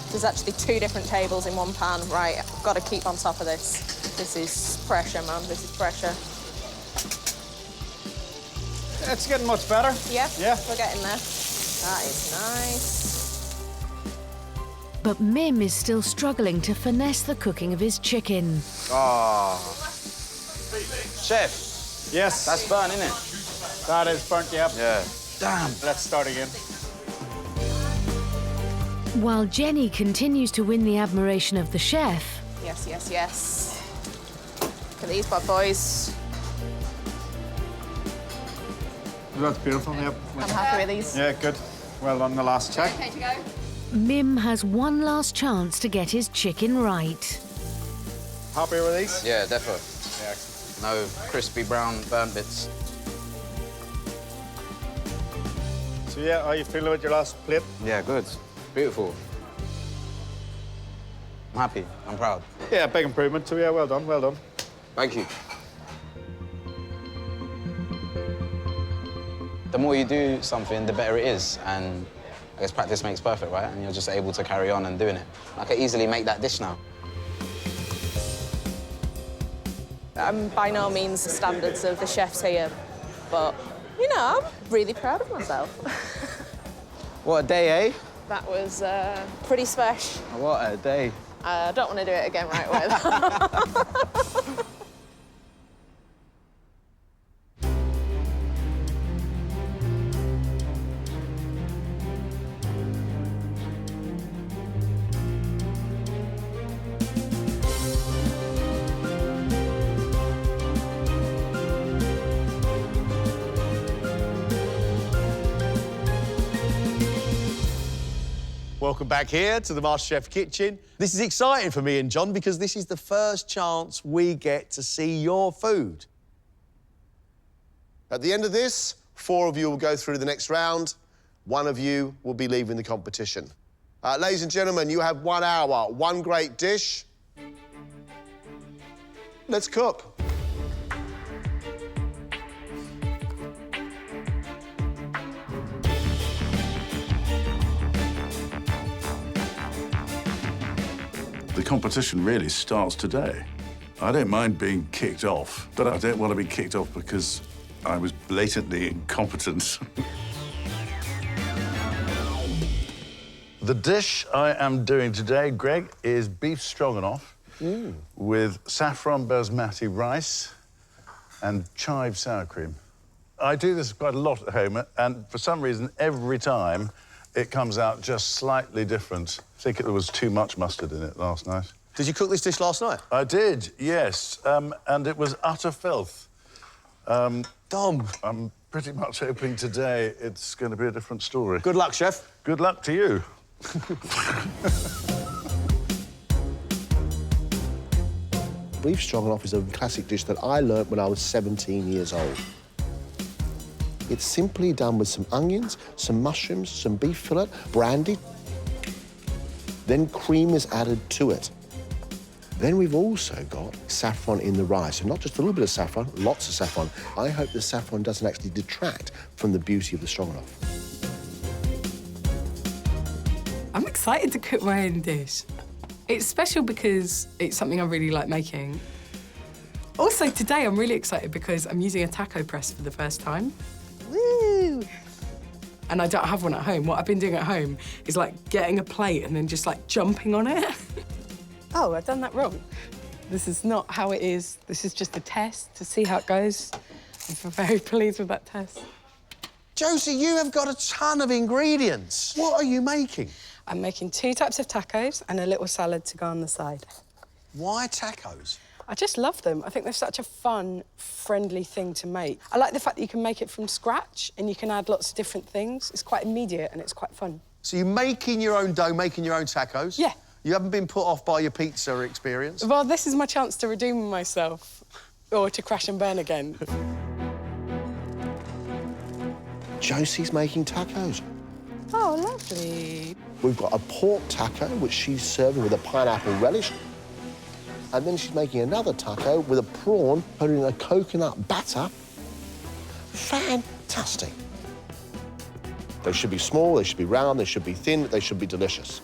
There's actually 2 different tables in one pan. Right, I've got to keep on top of this. This is pressure, man. This is pressure. It's getting much better. Yeah? Yeah. We're getting there. That is nice. But Mim is still struggling to finesse the cooking of his chicken. Oh. Chef, Yes. that's burnt, isn't it? That is burnt, yep. Yeah. Damn. Let's start again. While Jenny continues to win the admiration of the chef, Yes, yes, yes. Look at these bad boys. That's beautiful, yep. I'm happy with these. Yeah, good. Well done, the last check. Okay to go? Mim has one last chance to get his chicken right. Happy with these? Yeah, defo. Yeah, excellent. No crispy brown burnt bits. So yeah, how you feeling with your last plate? Yeah, good. Beautiful. I'm happy. I'm proud. Yeah, big improvement. So yeah, well done, well done. Thank you. The more you do something, the better it is. And I guess practice makes perfect, right? And you're just able to carry on and doing it. I could easily make that dish now. I'm by no means the standards of the chefs here, but, you know, I'm really proud of myself. What a day, eh? That was pretty special. What a day. I don't want to do it again right away. Welcome back here to the MasterChef kitchen. This is exciting for me and John because this is the first chance we get to see your food. At the end of this, 4 of you will go through the next round. 1 of you will be leaving the competition. Ladies and gentlemen, you have 1 hour, 1 great dish. Let's cook. The competition really starts today. I don't mind being kicked off, but I don't want to be kicked off because I was blatantly incompetent. The dish I am doing today, Greg, is beef stroganoff with saffron basmati rice and chive sour cream. I do this quite a lot at home, and for some reason, every time, it comes out just slightly different. I think there was too much mustard in it last night. Did you cook this dish last night? I did, yes, and it was utter filth. Dom. I'm pretty much hoping today it's going to be a different story. Good luck, chef. Good luck to you. Beef stroganoff is a classic dish that I learnt when I was 17 years old. It's simply done with some onions, some mushrooms, some beef fillet, brandy. Then cream is added to it. Then we've also got saffron in the rice. So not just a little bit of saffron, lots of saffron. I hope the saffron doesn't actually detract from the beauty of the stroganoff. I'm excited to cook my own dish. It's special because it's something I really like making. Also, today I'm really excited because I'm using a taco press for the first time. Woo! And I don't have one at home. What I've been doing at home is like getting a plate and then just like jumping on it. Oh, I've done that wrong. This is not how it is. This is just a test to see how it goes. I'm very pleased with that test. Josie, you have got a ton of ingredients. What are you making? I'm making 2 types of tacos and a little salad to go on the side. Why tacos? I just love them. I think they're such a fun, friendly thing to make. I like the fact that you can make it from scratch and you can add lots of different things. It's quite immediate and it's quite fun. So you're making your own dough, making your own tacos? Yeah. You haven't been put off by your pizza experience? Well, this is my chance to redeem myself or to crash and burn again. Josie's making tacos. Oh, lovely. We've got a pork taco, which she's serving with a pineapple relish. And then she's making another taco with a prawn, put in a coconut batter. Fantastic. They should be small, they should be round, they should be thin, they should be delicious.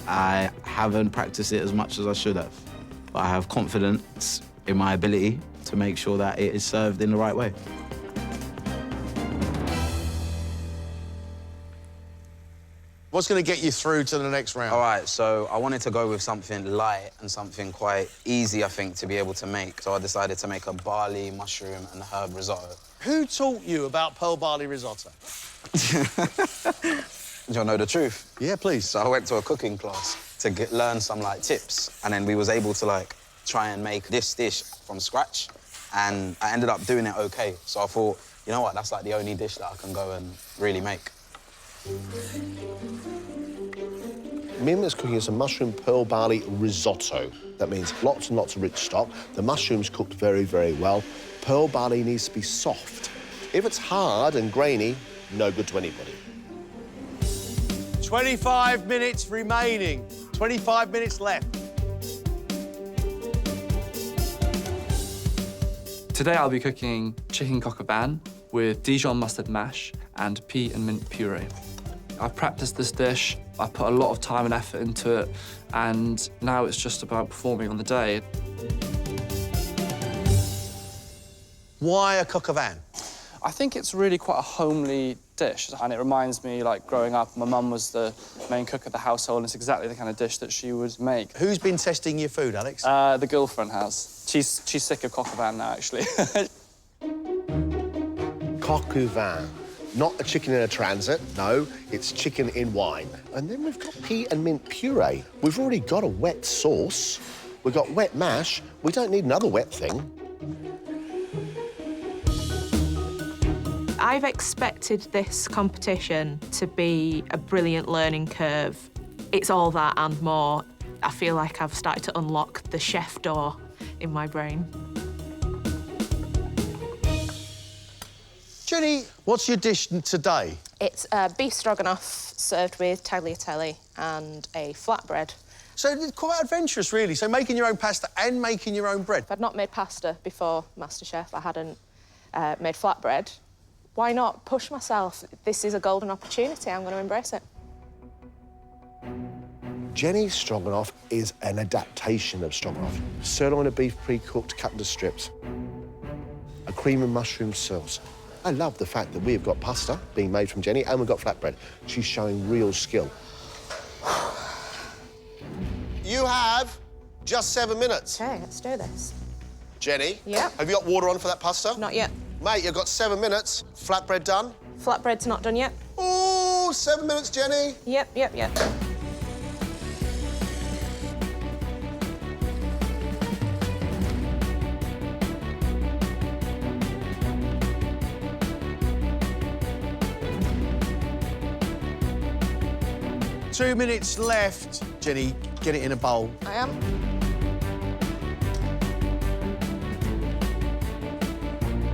I haven't practiced it as much as I should have, but I have confidence in my ability to make sure that it is served in the right way. What's going to get you through to the next round? All right, so I wanted to go with something light and something quite easy, I think, to be able to make. So I decided to make a barley, mushroom and herb risotto. Who taught you about pearl barley risotto? Do you know the truth? Yeah, please. So I went to a cooking class to learn some, like, tips. And then we was able to, like, try and make this dish from scratch. And I ended up doing it OK. So I thought, you know what, that's, like, the only dish that I can go and really make. Mimi's cooking is a mushroom pearl barley risotto. That means lots and lots of rich stock. The mushroom's cooked very, very well. Pearl barley needs to be soft. If it's hard and grainy, no good to anybody. 25 minutes remaining. 25 minutes left. Today I'll be cooking chicken coq au vin with Dijon mustard mash and pea and mint puree. I've practiced this dish, I put a lot of time and effort into it, and now it's just about performing on the day. Why a coq au vin? I think it's really quite a homely dish, and it reminds me, like, growing up, my mum was the main cook of the household, and it's exactly the kind of dish that she would make. Who's been testing your food, Alex? The girlfriend has. She's sick of coq au vin now, actually. Coq au vin. Not a chicken in a transit, no, it's chicken in wine. And then we've got pea and mint puree. We've already got a wet sauce. We've got wet mash. We don't need another wet thing. I've expected this competition to be a brilliant learning curve. It's all that and more. I feel like I've started to unlock the chef door in my brain. Jenny, what's your dish today? It's beef stroganoff served with tagliatelle and a flatbread. So it's quite adventurous, really. So making your own pasta and making your own bread. If I'd not made pasta before MasterChef, I hadn't made flatbread. Why not push myself? This is a golden opportunity. I'm going to embrace it. Jenny's stroganoff is an adaptation of stroganoff. Sirloin of beef pre-cooked, cut into strips. A cream and mushroom salsa. I love the fact that we've got pasta being made from Jenny and we've got flatbread. She's showing real skill. You have just 7 minutes. OK, let's do this. Jenny? Yeah? Have you got water on for that pasta? Not yet. Mate, you've got 7 minutes. Flatbread done? Flatbread's not done yet. Oh, 7 minutes, Jenny. Yep. 2 minutes left. Jenny, get it in a bowl. I am.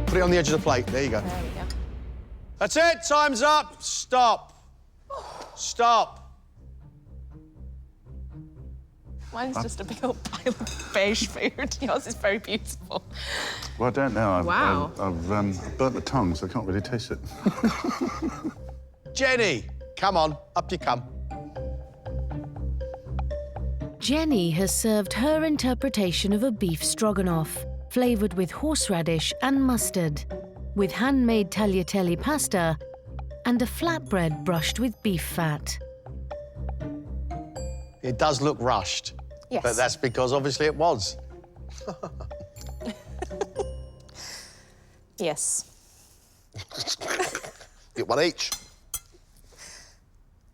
Put it on the edge of the plate. There you go. There we go. That's it. Time's up. Stop. Stop. Mine's just a big old pile of beige food. Yours is very beautiful. Well, I don't know. Wow. I've burnt the tongue, so I can't really taste it. Jenny, come on. Up you come. Jenny has served her interpretation of a beef stroganoff, flavoured with horseradish and mustard, with handmade tagliatelle pasta and a flatbread brushed with beef fat. It does look rushed. Yes. But that's because obviously it was. Yes. Get one each.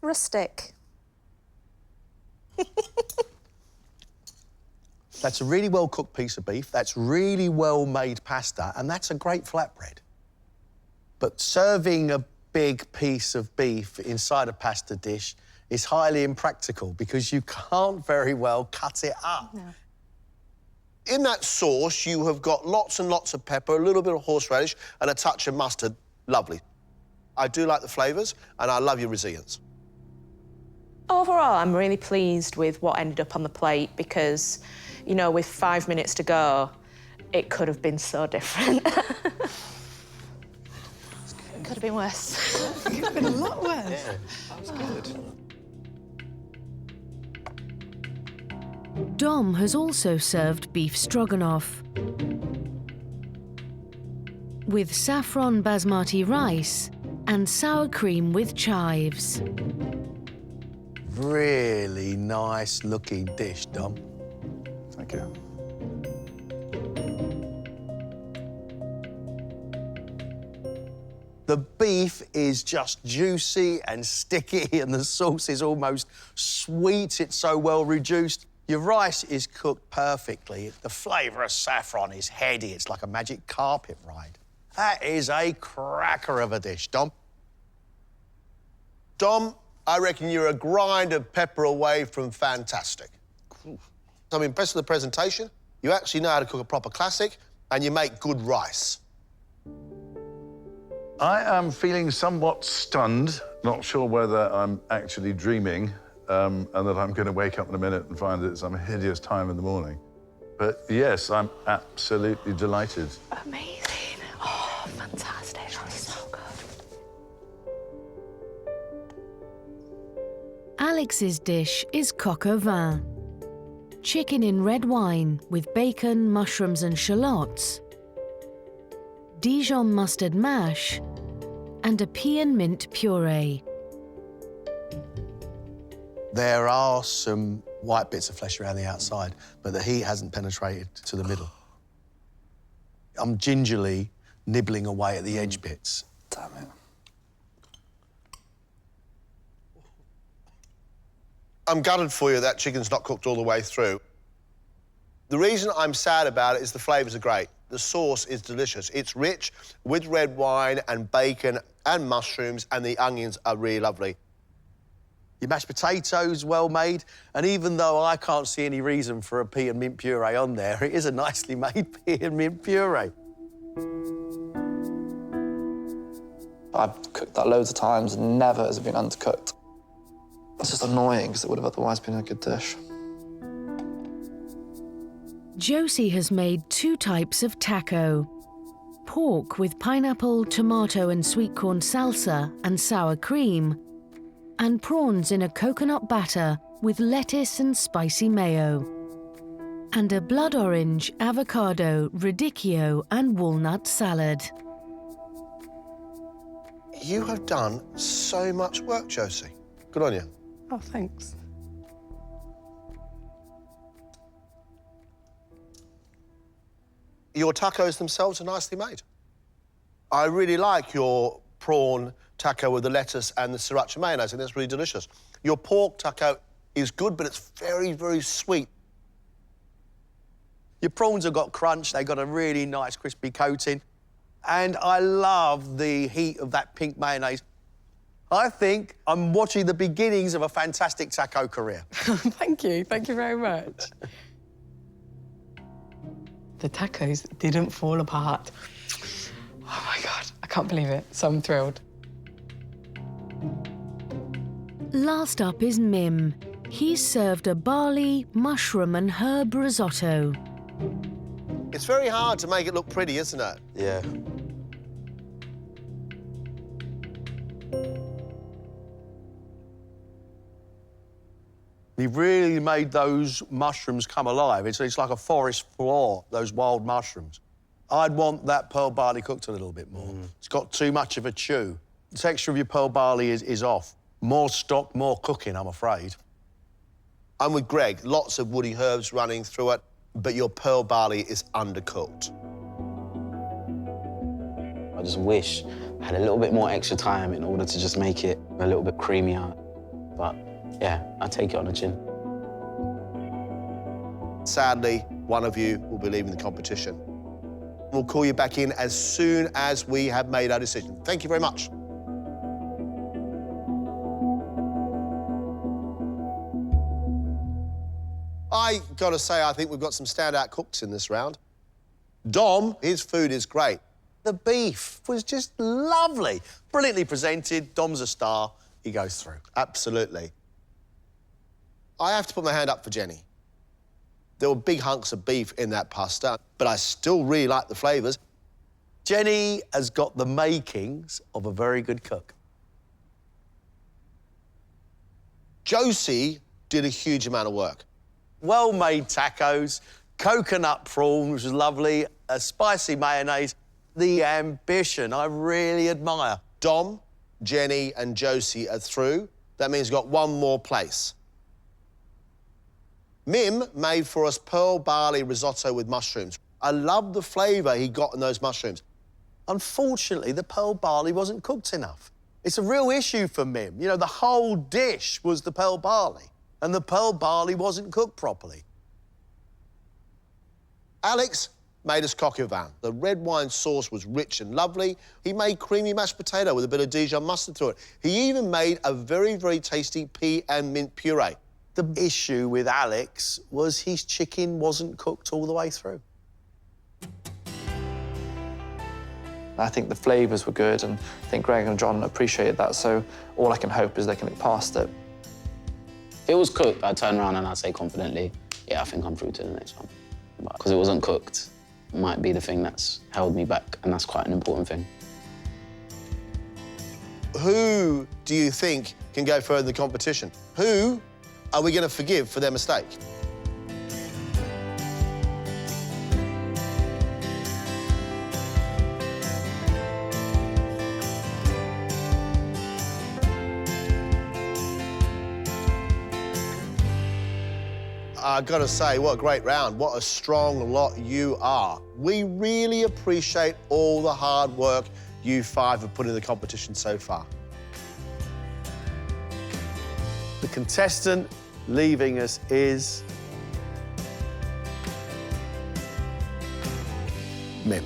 Rustic. That's a really well-cooked piece of beef. That's really well-made pasta, and that's a great flatbread. But serving a big piece of beef inside a pasta dish is highly impractical because you can't very well cut it up. No. In that sauce, you have got lots and lots of pepper, a little bit of horseradish, and a touch of mustard. Lovely. I do like the flavours, and I love your resilience. Overall, I'm really pleased with what ended up on the plate because, you know, with 5 minutes to go, it could have been so different. It could have been worse. It could have been a lot worse. Yeah, that's good. Dom has also served beef stroganoff with saffron basmati rice and sour cream with chives. Really nice looking dish, Dom. Thank you. The beef is just juicy and sticky, and the sauce is almost sweet. It's so well reduced. Your rice is cooked perfectly. The flavour of saffron is heady. It's like a magic carpet ride. That is a cracker of a dish, Dom. Dom, I reckon you're a grind of pepper away from fantastic. I'm impressed with the presentation. You actually know how to cook a proper classic, and you make good rice. I am feeling somewhat stunned, not sure whether I'm actually dreaming, and that I'm going to wake up in a minute and find that it's some hideous time in the morning. But yes, I'm absolutely delighted. Amazing. Oh, fantastic. That's so good. Alex's dish is coq au vin. Chicken in red wine with bacon, mushrooms and shallots, Dijon mustard mash, and a pea and mint puree. There are some white bits of flesh around the outside, but the heat hasn't penetrated to the middle. I'm gingerly nibbling away at the edge bits. Damn it. I'm gutted for you that chicken's not cooked all the way through. The reason I'm sad about it is the flavours are great. The sauce is delicious. It's rich with red wine and bacon and mushrooms, and the onions are really lovely. Your mashed potatoes well made, and even though I can't see any reason for a pea and mint puree on there, it is a nicely made pea and mint puree. I've cooked that loads of times and never has it been undercooked. It's just annoying because it would have otherwise been a good dish. Josie has made 2 types of taco. Pork with pineapple, tomato and sweet corn salsa and sour cream, and prawns in a coconut batter with lettuce and spicy mayo, and a blood orange, avocado, radicchio and walnut salad. You have done so much work, Josie. Good on you. Oh, thanks. Your tacos themselves are nicely made. I really like your prawn taco with the lettuce and the sriracha mayonnaise. I think that's really delicious. Your pork taco is good, but it's very, very sweet. Your prawns have got crunch, they've got a really nice crispy coating, and I love the heat of that pink mayonnaise. I think I'm watching the beginnings of a fantastic taco career. Thank you very much. The tacos didn't fall apart. Oh my God, I can't believe it. So I'm thrilled. Last up is Mim. He's served a barley, mushroom and herb risotto. It's very hard to make it look pretty, isn't it? Yeah. You've really made those mushrooms come alive. It's like a forest floor, those wild mushrooms. I'd want that pearl barley cooked a little bit more. It's got too much of a chew. The texture of your pearl barley is off. More stock, more cooking, I'm afraid. I'm with Greg. Lots of woody herbs running through it, but your pearl barley is undercooked. I just wish I had a little bit more extra time in order to just make it a little bit creamier. But yeah, I take it on the chin. Sadly, one of you will be leaving the competition. We'll call you back in as soon as we have made our decision. Thank you very much. I gotta say, I think we've got some standout cooks in this round. Dom, his food is great. The beef was just lovely. Brilliantly presented. Dom's a star. He goes through. Absolutely. I have to put my hand up for Jenny. There were big hunks of beef in that pasta, but I still really like the flavours. Jenny has got the makings of a very good cook. Josie did a huge amount of work. Well-made tacos, coconut prawn, which was lovely, a spicy mayonnaise. The ambition I really admire. Dom, Jenny and Josie are through. That means we've got one more place. Mim made for us pearl barley risotto with mushrooms. I love the flavour he got in those mushrooms. Unfortunately, the pearl barley wasn't cooked enough. It's a real issue for Mim. You know, the whole dish was the pearl barley, and the pearl barley wasn't cooked properly. Alex made us coq au vin. The red wine sauce was rich and lovely. He made creamy mashed potato with a bit of Dijon mustard through it. He even made a very, very tasty pea and mint puree. The issue with Alex was his chicken wasn't cooked all the way through. I think the flavours were good, and I think Greg and John appreciated that, so all I can hope is they can look past it. If it was cooked, I'd turn around and I'd say confidently, yeah, I think I'm through to the next one. Because it wasn't cooked might be the thing that's held me back, and that's quite an important thing. Who do you think can go further in the competition? Who are we going to forgive for their mistake? I've got to say, what a great round. What a strong lot you are. We really appreciate all the hard work you five have put in the competition so far. The contestant leaving us is Mim.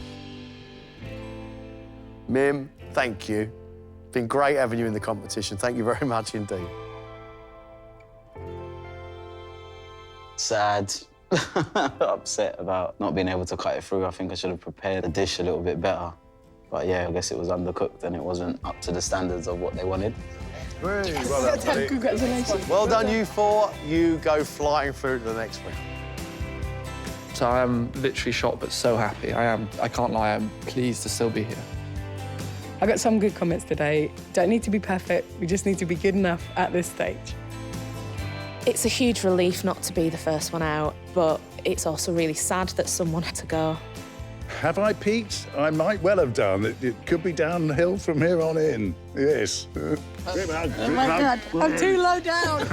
Mim, thank you. It's been great having you in the competition. Thank you very much indeed. Sad. Upset about not being able to cut it through. I think I should have prepared the dish a little bit better. But yeah, I guess it was undercooked and it wasn't up to the standards of what they wanted. Really well done, buddy. Congratulations. Well done, you four. You go flying through to the next round. So I am literally shocked, but so happy. I can't lie, I'm pleased to still be here. I got some good comments today. Don't need to be perfect, we just need to be good enough at this stage. It's a huge relief not to be the first one out, but it's also really sad that someone had to go. Have I peaked? I might well have done. It could be downhill from here on in. Yes. Oh my God, I'm too low down.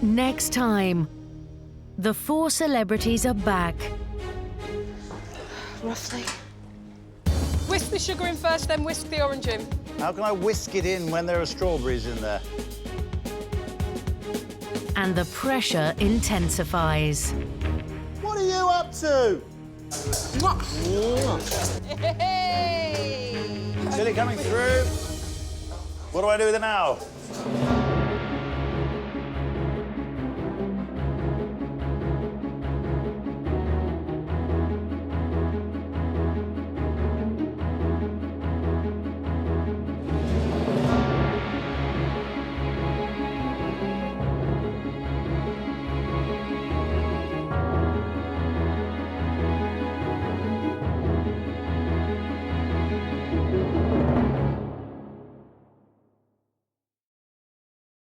Next time, the 4 celebrities are back. Roughly. Whisk the sugar in first, then whisk the orange in. How can I whisk it in when there are strawberries in there? And the pressure intensifies. What are you up to? Hey! Chili coming through. What do I do with it now?